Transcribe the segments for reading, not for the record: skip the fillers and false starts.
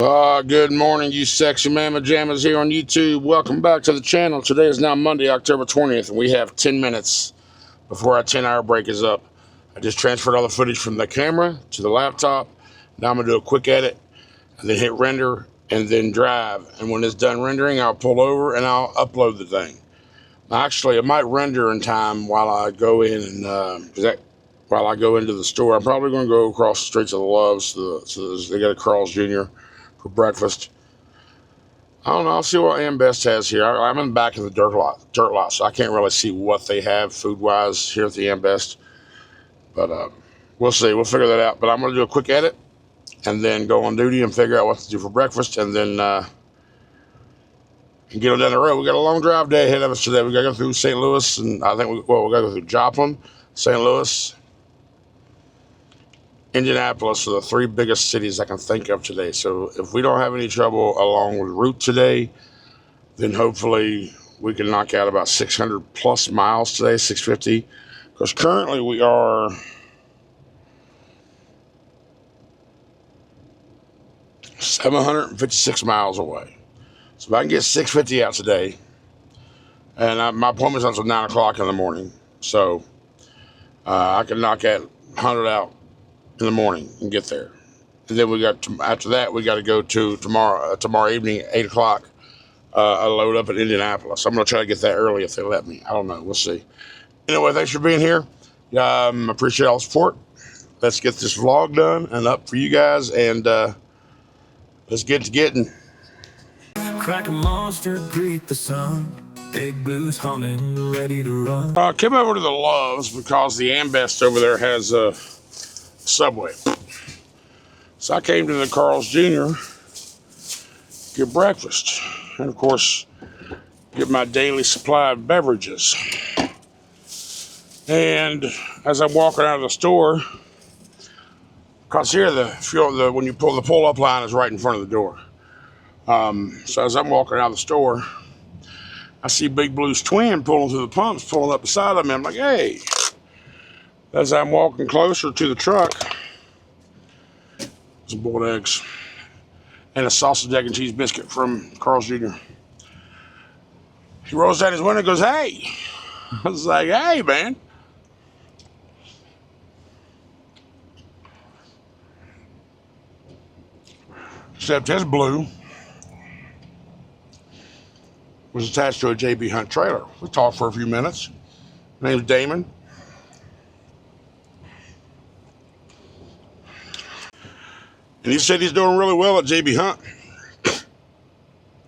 Good morning, you sexy mamma jammas here on YouTube. Welcome back to the channel. Today is now Monday, October 20th, and we have 10 minutes before our 10-hour break is up. I just transferred all the footage from the camera to the laptop. Now I'm going to do a quick edit, and then hit render, and then drive. And when it's done rendering, I'll pull over, and I'll upload the thing. Actually, it might render in time while I go in and while I go into the store. I'm probably going to go across the street to the Loves, so they got a Carl's Jr. for breakfast. I don't know. I'll see what Ambest has here. I'm in the back of the dirt lot, so I can't really see what they have food-wise here at the Ambest. But we'll see. We'll figure that out. But I'm going to do a quick edit and then go on duty and figure out what to do for breakfast, and then get on down the road. We got a long drive day ahead of us today. We got to go through St. Louis, and I think we got to go through Joplin, St. Louis, Indianapolis are the three biggest cities I can think of today. So if we don't have any trouble along the route today, then hopefully we can knock out about 600 plus miles today, 650. Because currently we are 756 miles away. So if I can get 650 out today, and my appointment's until 9 o'clock in the morning, so I can knock that 100 out in the morning and get there. And then we got after that we got to go to tomorrow evening at 8 o'clock, a load up in Indianapolis. I'm gonna try to get that early if they let me. I don't know, we'll see. Anyway, thanks for being here. Appreciate all the support. Let's get this vlog done and up for you guys, and let's get to getting. Crack a monster, greet the sun. Big blues humming, ready to run. Came over to the Loves because the Ambest over there has a Subway. So I came to the Carl's Jr. get breakfast, and of course get my daily supply of beverages. And as I'm walking out of the store, because here when you pull the pull-up line is right in front of the door. So as I'm walking out of the store, I see Big Blue's twin pulling through the pumps, pulling up beside of me. I'm like, hey. As I'm walking closer to the truck, some boiled eggs and a sausage, egg, and cheese biscuit from Carl's Jr. He rolls down his window and goes, hey. I was like, hey, man. Except his Blue was attached to a jbhunt trailer. We talked for a few minutes. His name's Damon. And he said he's doing really well at jbhunt.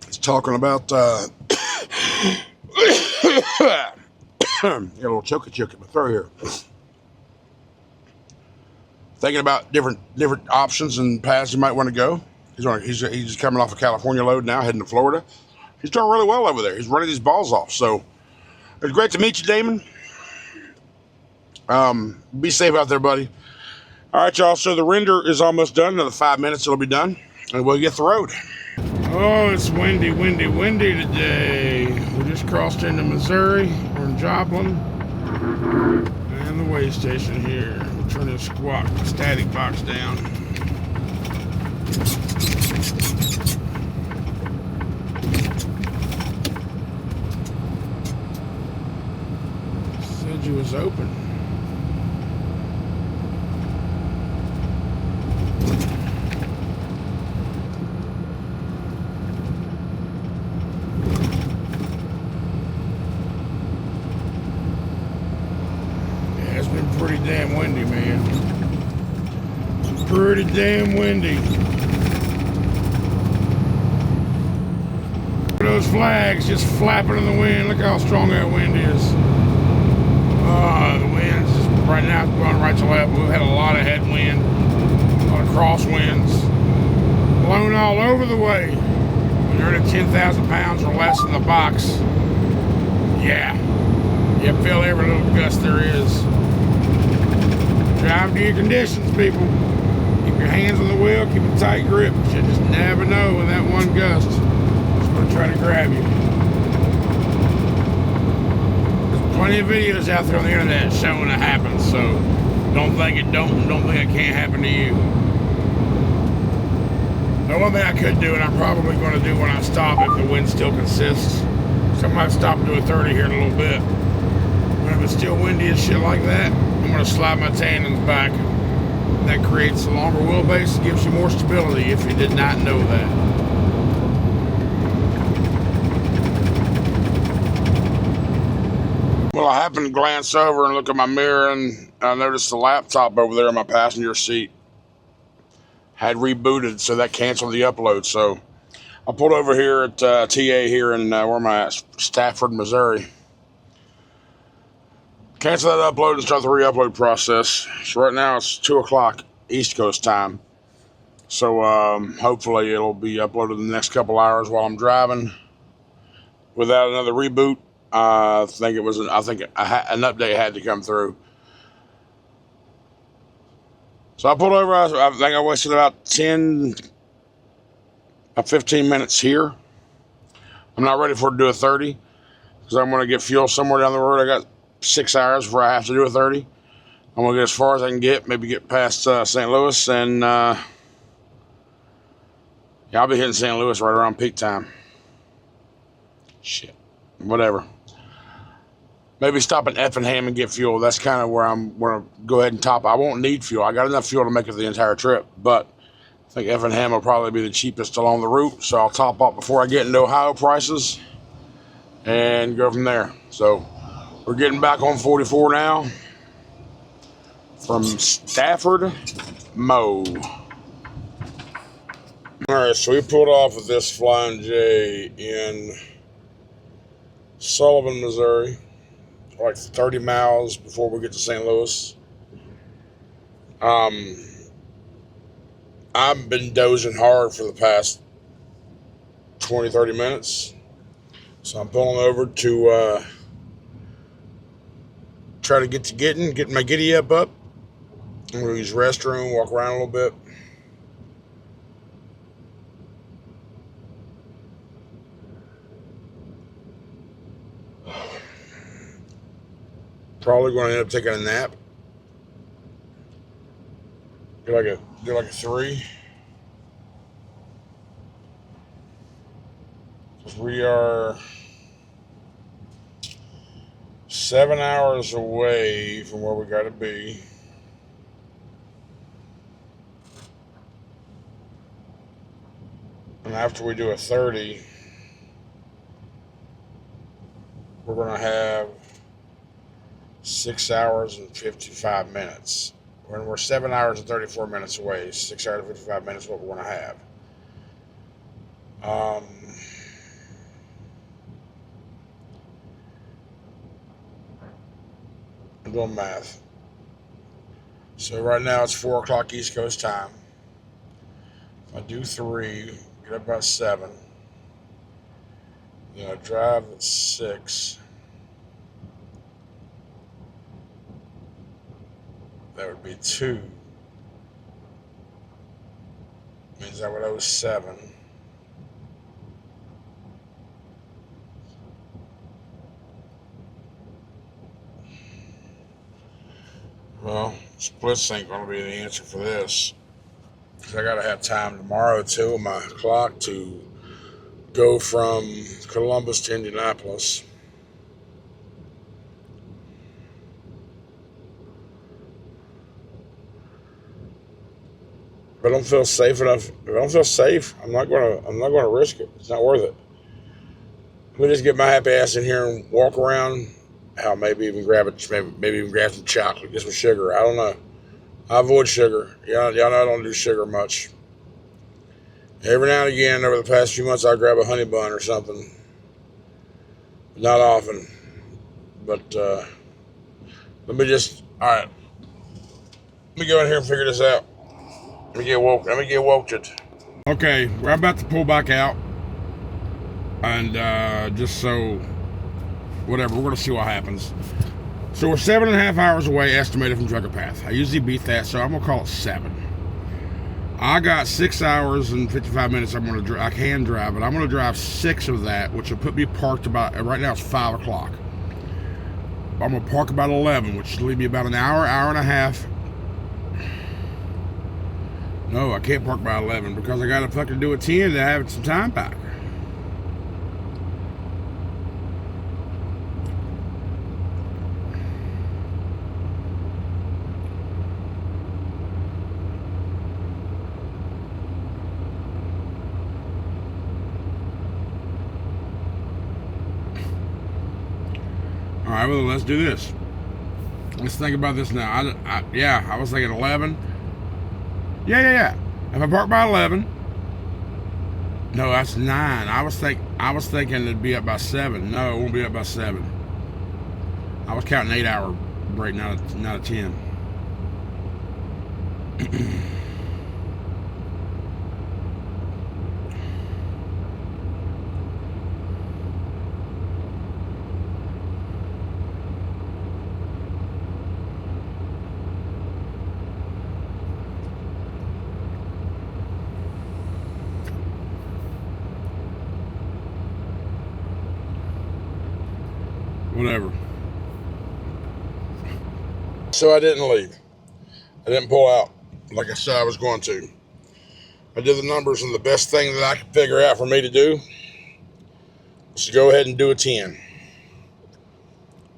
He's talking about got a little choky in my throat here. Thinking about different options and paths you might want to go. He's coming off a California load now, heading to Florida. He's doing really well over there. He's running his balls off. So it's great to meet you, Damon. Be safe out there, buddy. All right, y'all, so the render is almost done. Another 5 minutes, it'll be done, and we'll get the road. Oh, it's windy today. We just crossed into Missouri. We're in Joplin. And the weigh station here. We'll turn this static box down. Said you was open. Pretty damn windy, man. Pretty damn windy. Those flags just flapping in the wind. Look how strong that wind is. The wind's just right now going right to left. We've had a lot of headwind, a lot of crosswinds, blown all over the way. When you're at 10,000 pounds or less in the box, yeah, you feel every little gust there is. Drive to your conditions, people. Keep your hands on the wheel, keep a tight grip. You just never know when that one gust is going to try to grab you. There's plenty of videos out there on the internet showing it happens, so don't think it can't happen to you. The only thing I could do, and I'm probably going to do when I stop if the wind still consists, so I might stop and do a 30 here in a little bit. But if it's still windy and shit like that, I'm going to slide my tandons back. That creates a longer wheelbase, gives you more stability if you did not know that. Well, I happened to glance over and look at my mirror, and I noticed the laptop over there in my passenger seat had rebooted, so that canceled the upload. So I pulled over here at TA here in where am I at? Stafford, Missouri. Cancel that upload and start the re-upload process. So right now it's 2 o'clock East Coast time. So hopefully it'll be uploaded in the next couple hours while I'm driving without another reboot. I think an update had to come through. So I pulled over. I think I wasted about 15 minutes here. I'm not ready for to do a 30 because I'm going to get fuel somewhere down the road. I got 6 hours before I have to do a 30. I'm going to get as far as I can get, maybe get past St. Louis, and yeah, I'll be hitting St. Louis right around peak time. Shit, whatever. Maybe stop at Effingham and get fuel. That's kind of where I'm going to go ahead and top. I won't need fuel. I got enough fuel to make it the entire trip, but I think Effingham will probably be the cheapest along the route, so I'll top up before I get into Ohio prices and go from there. So we're getting back on 44 now from Stafford, Mo. All right, so we pulled off with this Flying J in Sullivan, Missouri, like 30 miles before we get to St. Louis. I've been dozing hard for the past 20, 30 minutes. So I'm pulling over to try to get my giddy up. I'm going to use the restroom, walk around a little bit. Probably going to end up taking a nap. Do like a 3. Because we are 7 hours away from where we got to be. And after we do a 30, we're going to have 6 hours and 55 minutes. When we're 7 hours and 34 minutes away, 6 hours and 55 minutes is what we're going to have. I'm doing math. So right now it's 4 o'clock East Coast time. If I do 3, get up about 7. Then I drive at 6. That would be 2. Means that would owe 7. Well, splits ain't going to be the answer for this. Because I got to have time tomorrow, too, on my clock to go from Columbus to Indianapolis. If I don't feel safe enough, I'm not gonna risk it. It's not worth it. Let me just get my happy ass in here and walk around. I'll maybe even grab some chocolate, get some sugar. I don't know. I avoid sugar. Y'all know I don't do sugar much. Every now and again, over the past few months, I'll grab a honey bun or something. Not often. But all right. Let me go in here and figure this out. Let me get woke. Okay, we're about to pull back out. And just so, whatever, we're going to see what happens. So we're 7.5 hours away, estimated from Trucker Path. I usually beat that, so I'm going to call it 7. I got 6 hours and 55 minutes I can drive, but I'm going to drive 6 of that, which will put me parked about, right now it's 5 o'clock. I'm going to park about 11, which will leave me about an hour and a half. No, I can't park by 11 because I gotta fucking do a 10 to have some time back. All right, well, let's do this. Let's think about this now. I was thinking 11. Yeah. If I park by 11, no, that's 9. I was thinking it'd be up by 7. No, it won't be up by 7. I was counting 8-hour break, not a 10. Whatever. So I didn't leave. I didn't pull out like I said I was going to. I did the numbers, and the best thing that I could figure out for me to do was to go ahead and do a 10.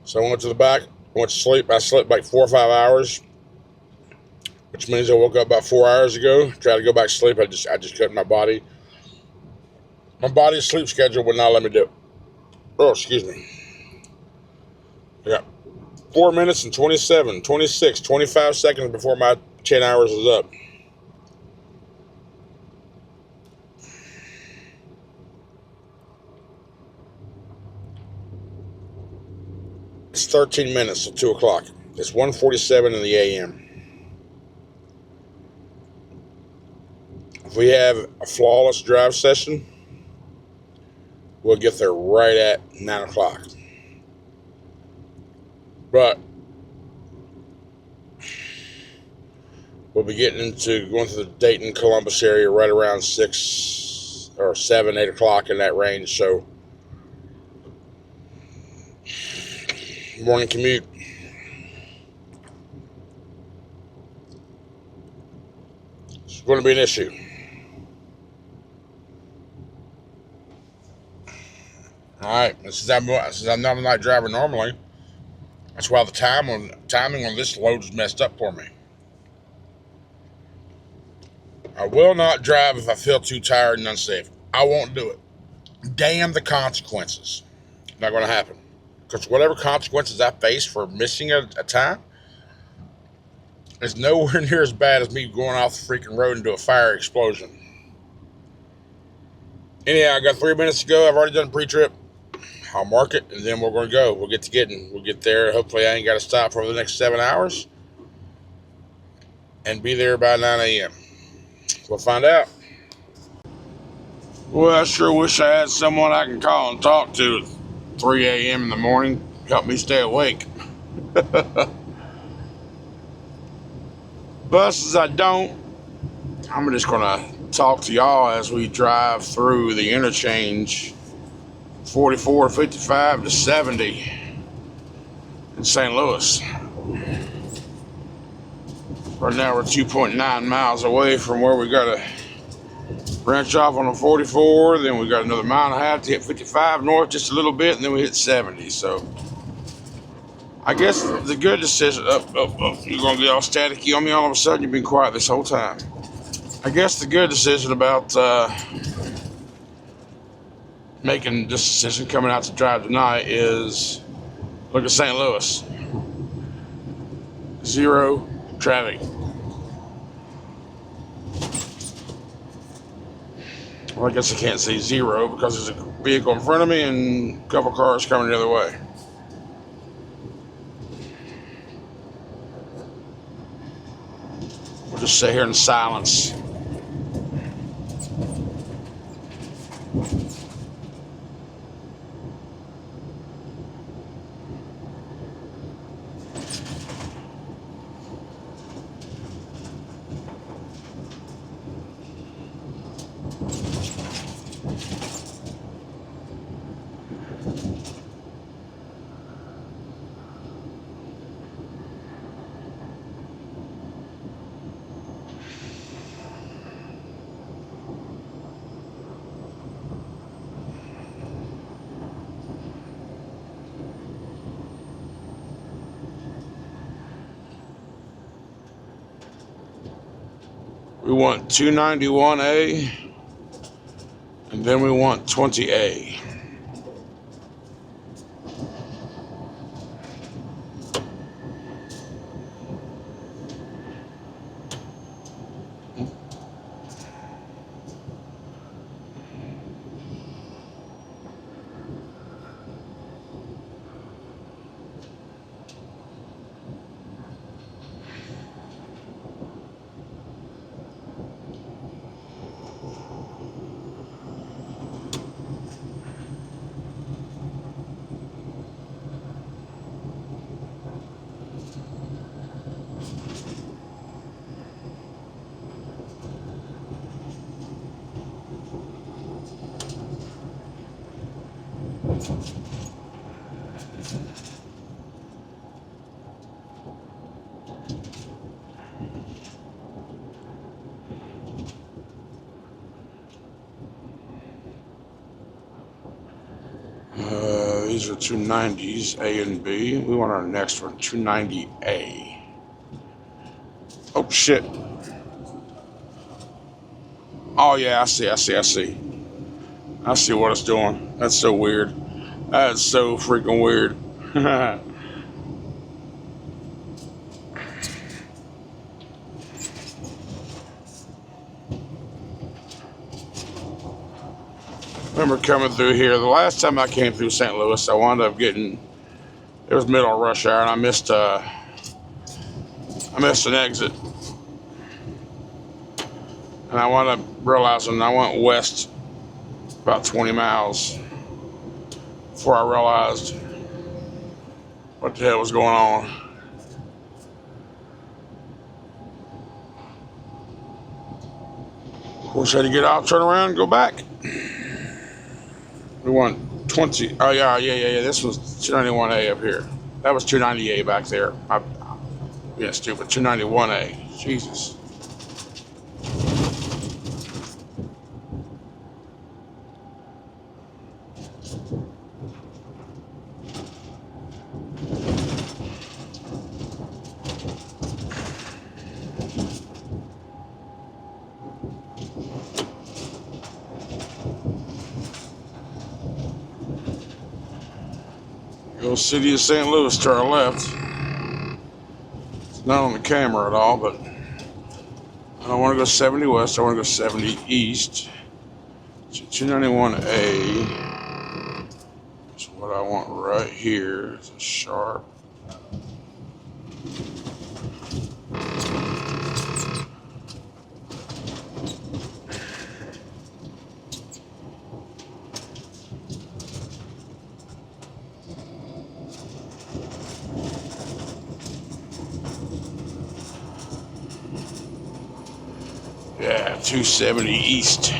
So I went to the back, went to sleep. I slept like 4 or 5 hours, which means I woke up about 4 hours ago. Tried to go back to sleep. I just couldn't. My body's sleep schedule would not let me do it. Oh, excuse me. I got 4 minutes and 27, 26, 25 seconds before my 10 hours is up. It's 13 minutes till 2 o'clock. It's 1:47 in the a.m. If we have a flawless drive session, we'll get there right at 9 o'clock. But we'll be getting into going to the Dayton, Columbus area right around 6 or 7, 8 o'clock in that range. So, morning commute. It's going to be an issue. All right, since I'm not a night driver normally, that's why the timing on this load is messed up for me. I will not drive if I feel too tired and unsafe. I won't do it. Damn the consequences. Not going to happen. Because whatever consequences I face for missing a time is nowhere near as bad as me going off the freaking road into a fire explosion. Anyhow, I got 3 minutes to go. I've already done pre-trip. I'll mark it, and then we're going to go. We'll get to getting. We'll get there. Hopefully, I ain't got to stop for the next 7 hours and be there by 9 a.m. We'll find out. Well, I sure wish I had someone I can call and talk to at 3 a.m. in the morning. Help me stay awake. But since I don't, I'm just going to talk to y'all as we drive through the interchange 44, 55 to 70 in St. Louis. Right now we're 2.9 miles away from where we got to branch off on the 44. Then we got another mile and a half to hit 55 north just a little bit, and then we hit 70. So I guess the good decision, you're going to get all staticky on me all of a sudden. You've been quiet this whole time. I guess the good decision about making this decision coming out to drive tonight is look at St. Louis. 0 traffic. Well, I guess I can't say 0 because there's a vehicle in front of me and a couple cars coming the other way. We'll just sit here in silence. We want 291A, and then we want 20A. These are 290s, A and B. We want our next one, 290A. Oh, shit. Oh, yeah, I see. I see what it's doing. That's so weird. That's so freaking weird. Remember coming through here. The last time I came through St. Louis, I wound up getting, it was middle of rush hour, and I missed an exit. And I wound up realizing I went west about 20 miles before I realized what the hell was going on. Of course, I had to get out, turn around, and go back. We want 20. Oh, yeah. This was 291A up here. That was 290A back there. Yeah, stupid. 291A. Jesus. The city of St. Louis to our left. It's not on the camera at all, but I don't want to go 70 west. I want to go 70 east. So 291A is what I want right here. It's a sharp. Yeah, 270 east.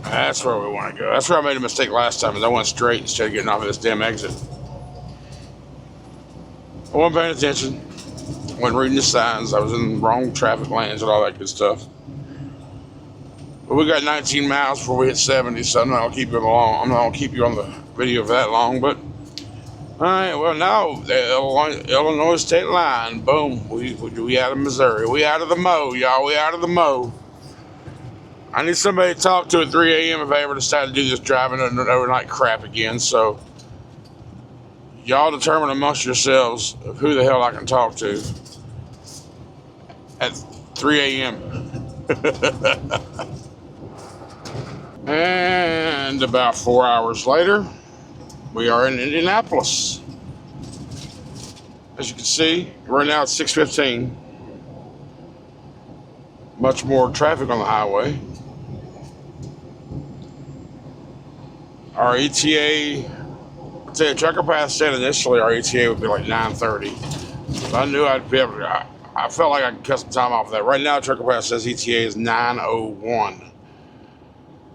That's where we want to go. That's where I made a mistake last time, is I went straight instead of getting off of this damn exit. I wasn't paying attention. I wasn't reading the signs. I was in the wrong traffic lanes and all that good stuff. But we got 19 miles before we hit 70, so I'm not gonna keep you long. I'm not gonna keep you on the video for that long, but all right, well, now the Illinois state line, boom, we out of Missouri. We out of the Mo, y'all. We out of the Mo. I need somebody to talk to at 3 a.m. if I ever decide to do this driving overnight crap again. So y'all determine amongst yourselves of who the hell I can talk to at 3 a.m. And about 4 hours later, we are in Indianapolis. As you can see, right now it's 6:15. Much more traffic on the highway. Our ETA, I'd say the Trucker Pass said initially our ETA would be like 9:30. So I knew I'd be able to, I felt like I could cut some time off of that. Right now, Trucker Pass says ETA is 9:01.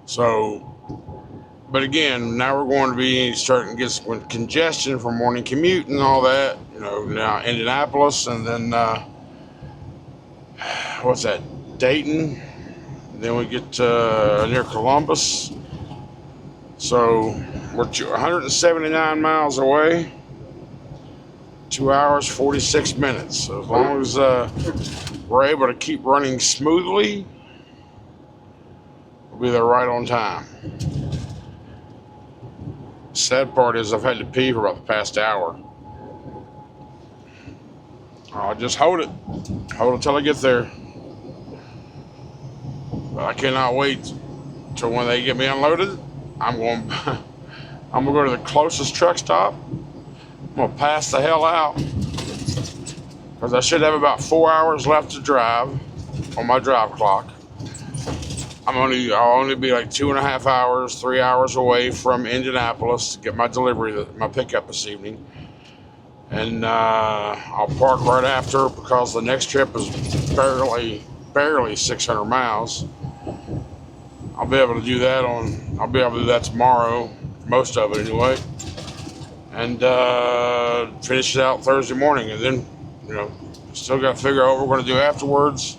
So, but again, now we're going to be starting to get some congestion from morning commute and all that. You know, now Indianapolis and then, what's that, Dayton. Then we get near Columbus. So we're 179 miles away. 2 hours, 46 minutes. So as long as we're able to keep running smoothly, we'll be there right on time. Sad part is I've had to pee for about the past hour. I'll just hold it. Hold it till I get there. But I cannot wait till when they get me unloaded. I'm going to go to the closest truck stop. I'm going to pass the hell out. Because I should have about 4 hours left to drive on my drive clock. I'll only be like 2.5 hours, 3 hours away from Indianapolis to get my delivery, my pickup this evening. And I'll park right after because the next trip is barely 600 miles. I'll be able to do that tomorrow, most of it anyway. And finish it out Thursday morning. And then, still got to figure out what we're going to do afterwards.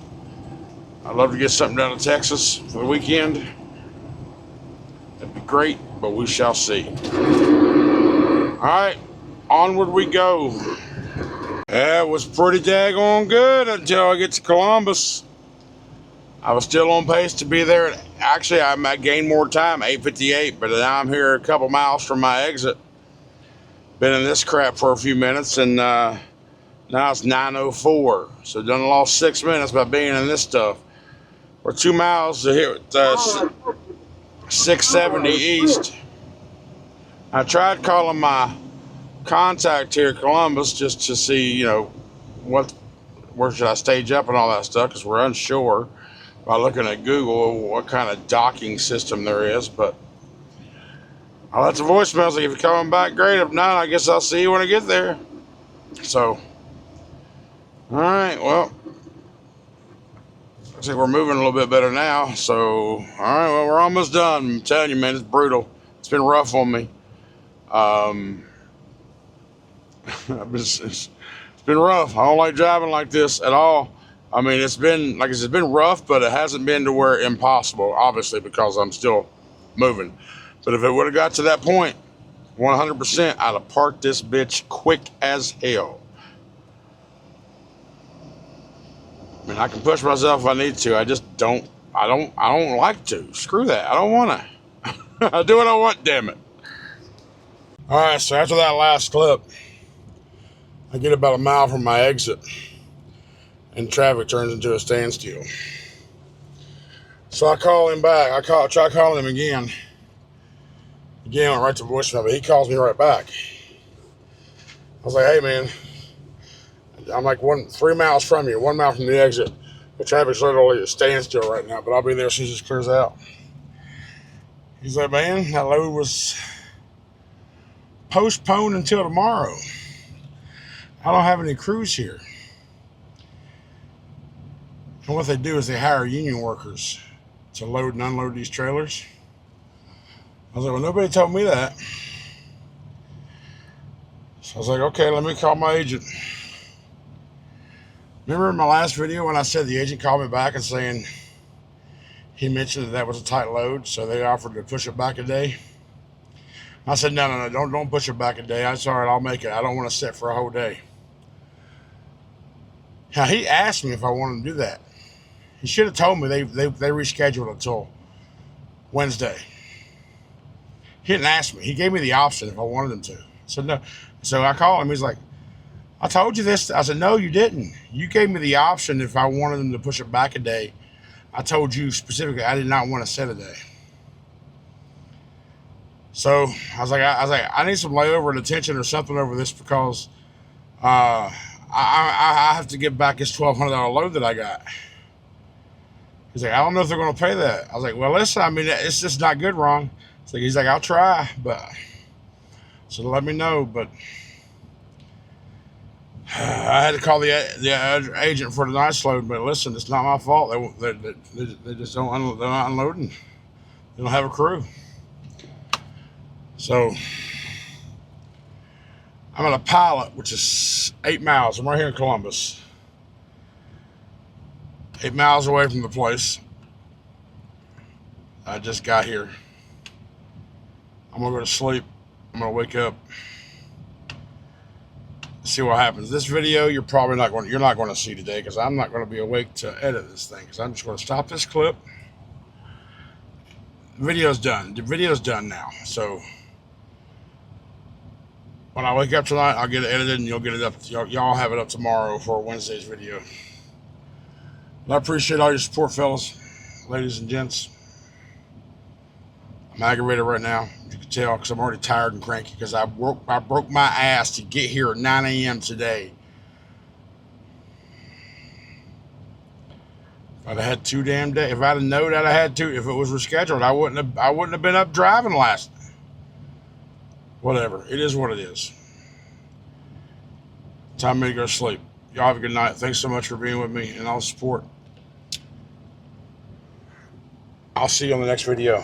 I'd love to get something down to Texas for the weekend. That'd be great, but we shall see. All right, onward we go. That was pretty daggone good until I get to Columbus. I was still on pace to be there. Actually, I gained more time, 8:58, but now I'm here a couple miles from my exit. Been in this crap for a few minutes, and now it's 9:04. So done lost 6 minutes by being in this stuff. We're 2 miles to here at 670 east. I tried calling my contact here at Columbus just to see, where should I stage up and all that stuff, because we're unsure by looking at Google what kind of docking system there is. But I left the voicemail, like, if you're coming back, great. If not, I guess I'll see you when I get there. So, all right, well, looks like we're moving a little bit better now. So, all right, well, we're almost done. I'm telling you, man, it's brutal. It's been rough on me. It's been rough. I don't like driving like this at all. I mean, it's been rough, but it hasn't been to where impossible, obviously, because I'm still moving. But if it would have got to that point, 100%, I'd have parked this bitch quick as hell. I mean, I can push myself if I need to. I just don't. I don't like to. Screw that. I don't want to. I do what I want, damn it. All right, so after that last clip, I get about a mile from my exit, and traffic turns into a standstill. So I call him back. I try calling him again. Again, went right to voicemail, but he calls me right back. I was like, hey, man, I'm like 3 miles from you, 1 mile from the exit. The traffic's literally at a standstill right now, but I'll be there as soon as it clears out. He's like, man, that load was postponed until tomorrow. I don't have any crews here. And what they do is they hire union workers to load and unload these trailers. I was like, well, nobody told me that. So I was like, okay, let me call my agent. Remember in my last video when I said the agent called me back and saying he mentioned that was a tight load, so they offered to push it back a day? I said, no, don't push it back a day. I said, all right, I'll make it. I don't want to sit for a whole day. Now, he asked me if I wanted to do that. He should have told me they rescheduled until Wednesday. He didn't ask me. He gave me the option if I wanted him to. I said no. So I called him. He's like, I told you this. I said, no, you didn't. You gave me the option if I wanted them to push it back a day. I told you specifically I did not want to set a day. So I was like, I need some layover and attention or something over this because I have to get back this $1,200 load that I got. He's like, I don't know if they're going to pay that. I was like, well, listen, I mean, it's just not good, Ron. He's like, I'll try, but so let me know. But I had to call the agent for the nice load. But listen, it's not my fault. They just don't. They're not unloading. They don't have a crew. So I'm at a pilot, which is 8 miles. I'm right here in Columbus. 8 miles away from the place. I just got here. I'm gonna go to sleep. I'm gonna wake up See what happens. This video you're not going to see today because I'm not going to be awake to edit this thing, because I'm just going to stop this clip. The video's done now. So when I wake up tonight, I'll get it edited and you'll get it up. Y'all have it up tomorrow for Wednesday's video. And I appreciate all your support, fellas, ladies and gents. I'm aggravated right now. You can tell because I'm already tired and cranky because I broke my ass to get here at 9 a.m. today. If I'd have had 2 damn days, if I'd have known that I had to, if it was rescheduled, I wouldn't have been up driving last. Whatever. It is what it is. Time for me to go to sleep. Y'all have a good night. Thanks so much for being with me and all the support. I'll see you on the next video.